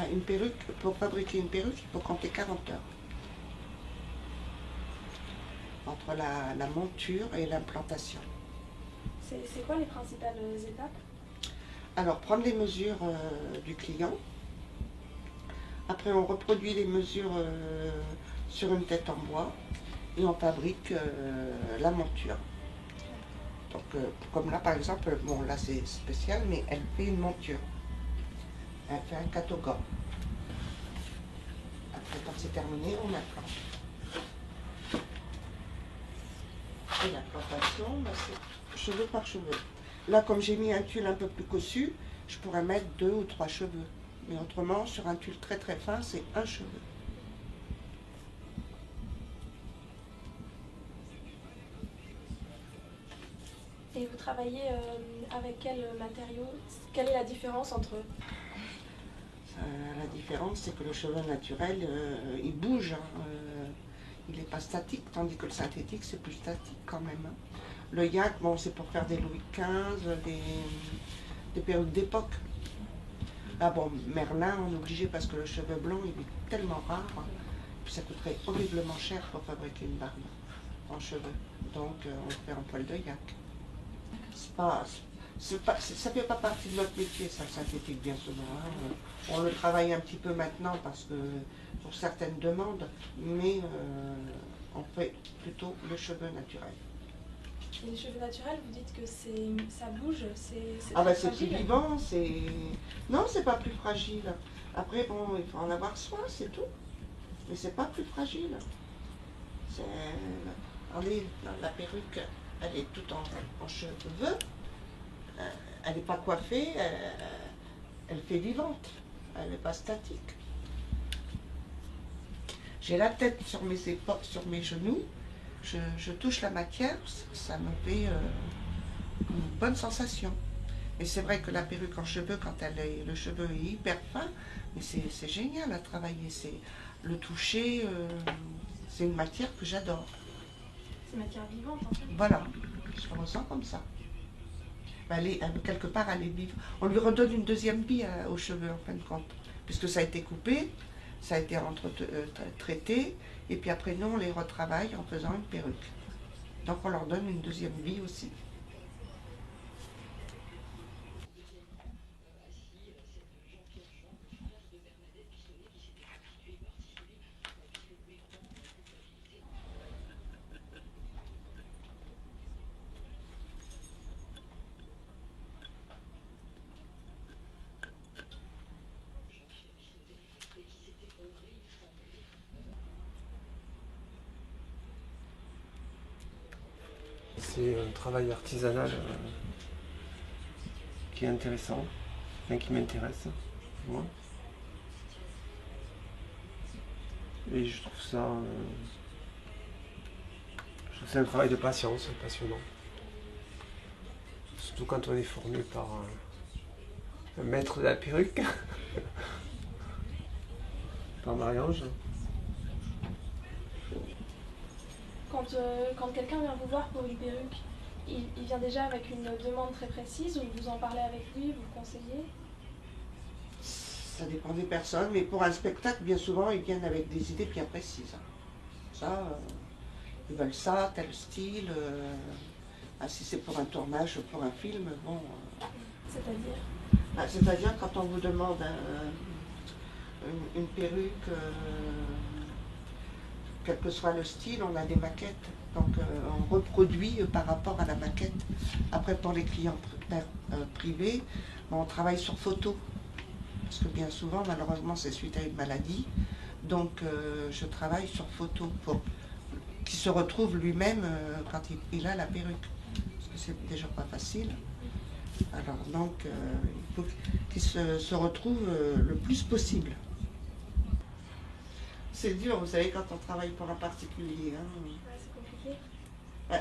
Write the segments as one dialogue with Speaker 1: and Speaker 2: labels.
Speaker 1: Une perruque, pour fabriquer une perruque, il faut compter 40 heures. Entre la monture et l'implantation.
Speaker 2: C'est quoi les principales étapes?
Speaker 1: Alors, prendre les mesures du client. Après, on reproduit les mesures sur une tête en bois et on fabrique la monture. Donc, comme là, par exemple, bon, là c'est spécial, mais elle fait une monture. Elle fait un catogan. Après, quand c'est terminé, on implante. Et l'implantation, c'est cheveu par cheveu. Là, comme j'ai mis un tulle un peu plus cossu, je pourrais mettre 2 ou 3 cheveux. Mais autrement, sur un tulle très très fin, c'est un cheveu.
Speaker 2: Et vous travaillez avec quels matériaux? Quelle est la différence entre eux?
Speaker 1: La différence, c'est que le cheveu naturel, il bouge. Hein, il n'est pas statique, tandis que le synthétique, c'est plus statique quand même. Hein. Le yak, bon, c'est pour faire des Louis XV, des perruques d'époque. Là, bon, Merlin, on est obligé parce que le cheveu blanc, il est tellement rare. Hein, puis ça coûterait horriblement cher pour fabriquer une barbe en cheveux. Donc, on le fait en poil de yak. Ça ne fait pas partie de notre métier, ça, le synthétique, bien souvent. Hein. On le travaille un petit peu maintenant parce que pour certaines demandes, mais on fait plutôt le cheveu naturel.
Speaker 2: Et les cheveux naturels, vous dites que ça bouge, c'est
Speaker 1: Ah
Speaker 2: très
Speaker 1: ben c'est plus
Speaker 2: fragile.
Speaker 1: vivant, c'est... Non, c'est pas plus fragile. Après, bon, il faut en avoir soin, c'est tout. Mais c'est pas plus fragile. C'est... Regardez, la perruque, elle est toute en cheveux. Elle n'est pas coiffée, elle fait vivante. Elle n'est pas statique. J'ai la tête sur mes épaules, sur mes genoux. Je touche la matière, ça me fait une bonne sensation. Et c'est vrai que la perruque en cheveux, quand le cheveu est hyper fin, mais c'est génial à travailler. C'est le toucher, c'est une matière que j'adore.
Speaker 2: C'est matière vivante en fait.
Speaker 1: Voilà, je le ressens comme ça. Quelque part, elle est vive. On lui redonne une deuxième vie aux cheveux, en fin de compte. Puisque ça a été coupé, ça a été traité, et puis après, nous, on les retravaille en faisant une perruque. Donc, on leur donne une deuxième vie aussi.
Speaker 3: C'est un travail artisanal qui est intéressant, mais qui m'intéresse, moi. Et je trouve ça un travail de patience, passionnant. Surtout quand on est formé par un maître de la perruque, par Marie-Ange.
Speaker 2: Quand quelqu'un vient vous voir pour une perruque, il vient déjà avec une demande très précise ou vous en parlez avec lui, vous le conseillez?
Speaker 1: Ça dépend des personnes, mais pour un spectacle, bien souvent, ils viennent avec des idées bien précises. Ça, ils veulent ça, tel style. Si c'est pour un tournage, pour un film, bon...
Speaker 2: C'est-à-dire?
Speaker 1: C'est-à-dire quand on vous demande une perruque, quel que soit le style, on a des maquettes. Donc on reproduit par rapport à la maquette. Après pour les clients privés, on travaille sur photo. Parce que bien souvent, malheureusement, c'est suite à une maladie. Donc je travaille sur photo pour qu'il se retrouve lui-même quand il a la perruque. Parce que c'est déjà pas facile. Alors donc, il faut qu'il se retrouve le plus possible. C'est dur, vous savez, quand on travaille pour un particulier. Hein.
Speaker 2: Ouais, c'est compliqué.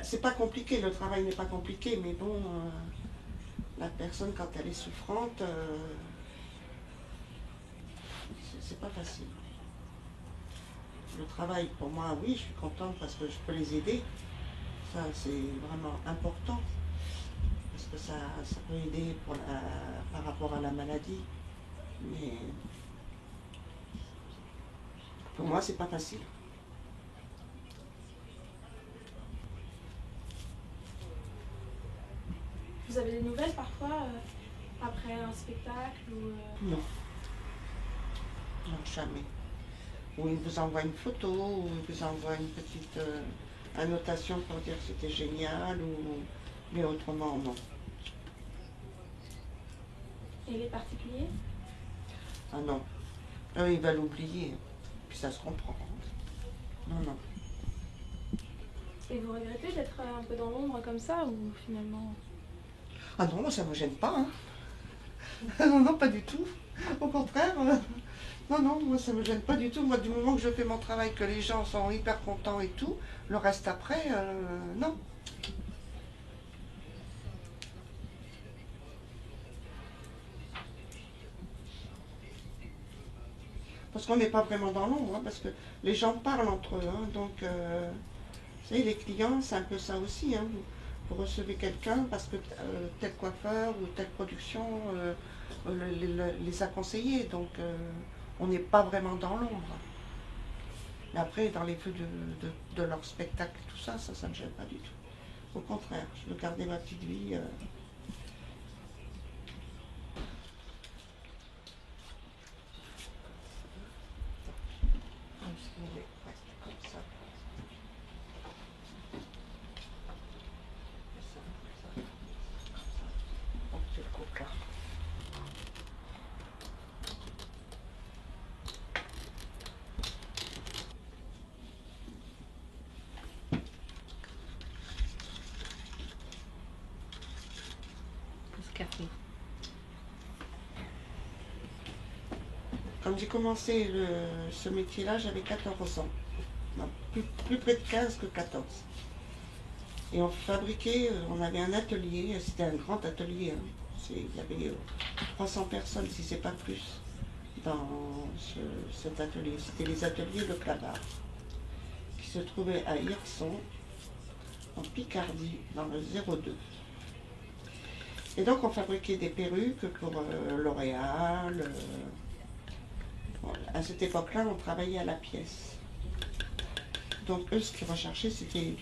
Speaker 1: C'est pas compliqué, le travail n'est pas compliqué, mais bon, la personne, quand elle est souffrante, c'est pas facile. Le travail, pour moi, oui, je suis contente parce que je peux les aider. Ça, c'est vraiment important. Parce que ça peut aider par rapport à la maladie. Mais Pour moi, c'est pas facile.
Speaker 2: Vous avez des nouvelles parfois après un spectacle ou
Speaker 1: Non, non, jamais. Ou il vous envoie une photo, ou il vous envoie une petite annotation pour dire que c'était génial, ou... mais autrement, non.
Speaker 2: et les particuliers?
Speaker 1: Ah non. Eux, ils veulent oublier. Puis ça se comprend. Non, non.
Speaker 2: Et vous regrettez d'être un peu dans l'ombre comme ça ou finalement?
Speaker 1: Ah non, moi, ça me gêne pas. Hein. Non, non, pas du tout. Au contraire, non, non, moi, ça me gêne pas du tout. Moi, du moment que je fais mon travail, que les gens sont hyper contents et tout, le reste après, non. Parce qu'on n'est pas vraiment dans l'ombre, hein, parce que les gens parlent entre eux. Hein, donc, vous savez, les clients, c'est un peu ça aussi. Hein. Vous recevez quelqu'un parce que tel coiffeur ou telle production les a conseillés. Donc, on n'est pas vraiment dans l'ombre. Mais après, dans les feux de leur spectacle, tout ça, ça ne me gêne pas du tout. Au contraire, je veux garder ma petite vie. Comme ça. Donc, je le coupe là.
Speaker 4: Ce café.
Speaker 1: Quand j'ai commencé ce métier-là, j'avais 14 ans. Non, plus près de 15 que 14. Et on fabriquait, on avait un atelier, c'était un grand atelier. Hein. Il y avait 300 personnes, si c'est pas plus, dans cet atelier. C'était les ateliers de Clavar, qui se trouvaient à Hirson, en Picardie, dans le 02. Et donc on fabriquait des perruques pour L'Oréal. À cette époque-là, on travaillait à la pièce. Donc eux, ce qu'ils recherchaient, c'était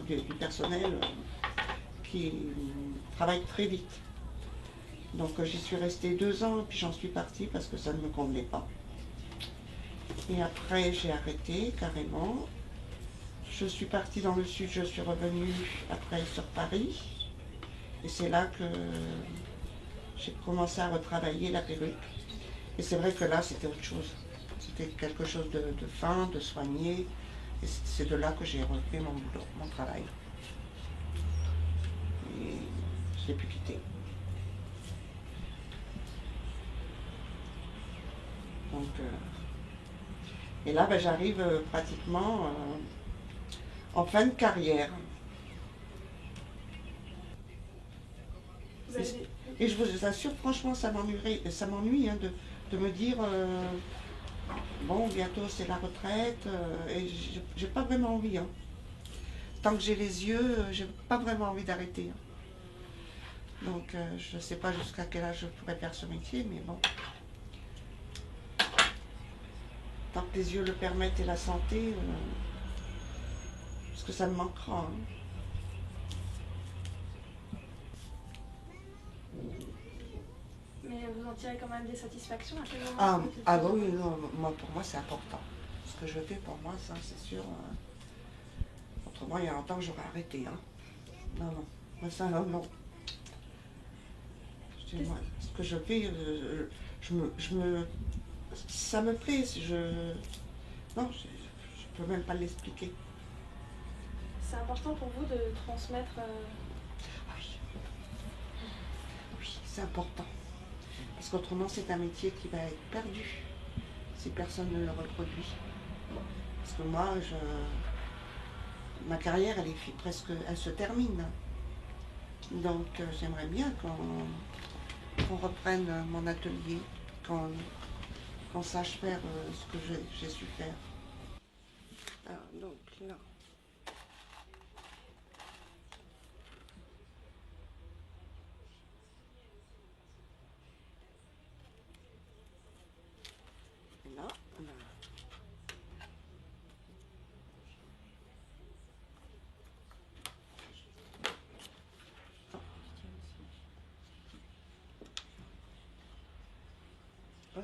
Speaker 1: du personnel qui travaille très vite. Donc j'y suis restée 2 ans, puis j'en suis partie parce que ça ne me convenait pas. Et après, j'ai arrêté carrément. Je suis partie dans le sud, je suis revenue après sur Paris. Et c'est là que j'ai commencé à retravailler la perruque. Et c'est vrai que là, c'était autre chose. C'était quelque chose de fin, de soigné. Et c'est de là que j'ai repris mon boulot, mon travail. Et je ne l'ai plus quitté. Donc, et là, ben, j'arrive pratiquement en fin de carrière.
Speaker 2: Vous avez...
Speaker 1: Et je vous assure, franchement, ça m'ennuie hein, de me dire, bon, bientôt c'est la retraite, et j'ai pas vraiment envie. Hein. Tant que j'ai les yeux, j'ai pas vraiment envie d'arrêter. Hein. Donc, je ne sais pas jusqu'à quel âge je pourrais faire ce métier, mais bon. Tant que les yeux le permettent et la santé, parce que ça me manquera. Hein.
Speaker 2: Mais vous en tirez quand même des satisfactions à quel moment?
Speaker 1: Ah bah oui, non, pour moi c'est important. Ce que je fais pour moi, ça c'est sûr. Autrement, il y a longtemps que j'aurais arrêté. Hein. Non, non. Moi, ça, non, non. Moi, ce que je fais, ça me plaît. Non, je peux même pas l'expliquer.
Speaker 2: C'est important pour vous de transmettre...
Speaker 1: Oui, oui, c'est important. Parce qu'autrement, c'est un métier qui va être perdu si personne ne le reproduit. Parce que moi, ma carrière, elle se termine. Donc, j'aimerais bien qu'on reprenne mon atelier, qu'on sache faire ce que j'ai su faire. Alors, donc, là. Là, on a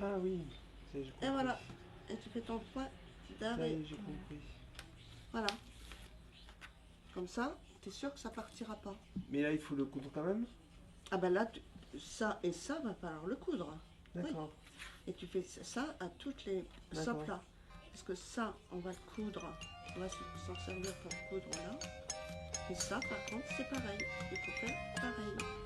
Speaker 3: Ah oui, ça y est, j'ai compris.
Speaker 1: Et voilà. Et tu fais ton point
Speaker 3: Ça
Speaker 1: d'arrêt.
Speaker 3: y est, j'ai compris.
Speaker 1: Voilà. Comme ça, tu es sûr que ça partira pas.
Speaker 3: Mais là, il faut le coudre quand même?
Speaker 1: Ah ben là, ça et ça va falloir le coudre.
Speaker 3: D'accord.
Speaker 1: Et tu fais ça à toutes les
Speaker 3: D'accord.
Speaker 1: sauf là. Parce que ça, on va le coudre. On va s'en servir pour coudre là. Et ça, par contre, c'est pareil. Il faut faire pareil.